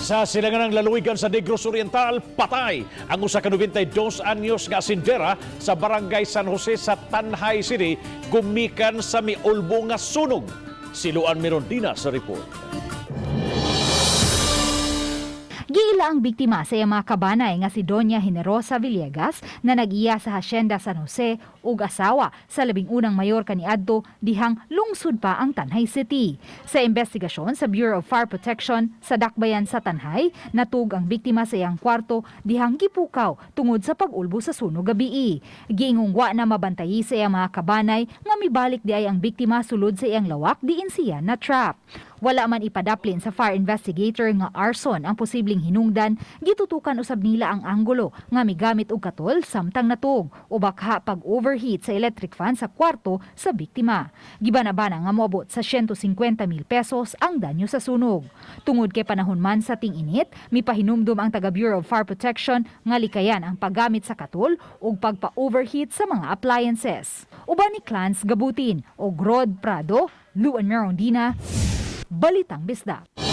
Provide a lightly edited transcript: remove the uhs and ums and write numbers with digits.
Sa silangan ng laluigan sa Negros Oriental, patay ang usa ka 92 anyos nga asindera sa barangay San Jose sa Tanhay City gumikan sa miulbo nga sunog. Siluan Mirondina sa report. Giila ang biktima sa iyang mga kabanay nga si Doña Generosa Villegas na nag-iya sa Hacienda San Jose ug asawa sa labing unang mayor kaniadto dihang lungsod pa ang Tanhay City. Sa investigasyon sa Bureau of Fire Protection sa Dakbayan sa Tanhay, natug ang biktima sa iyang kwarto dihang gipukaw tungod sa pag-ulbo sa sunog gabii. Giingong wa na mabantayi sa iyang mga kabanay nga mibalik di ay ang biktima sulod sa iyang lawak diin siya na trap. Wala man ipadaplin sa fire investigator nga arson ang posibleng hinungdan, gitutukan usab nila ang anggulo nga migamit og katol samtang natug o baka pag-overheat sa electric fan sa kwarto sa biktima. Gibanabana nga moabot sa 150,000 pesos ang danyo sa sunog. Tungod kay panahon man sa ting-init, mipahinumdum ang taga Bureau of Fire Protection nga likayan ang paggamit sa katol ug pagpa-overheat sa mga appliances. Uban ni Clans Gabutin o Grod Prado, Luan Mirondina, Balitang Bisdak.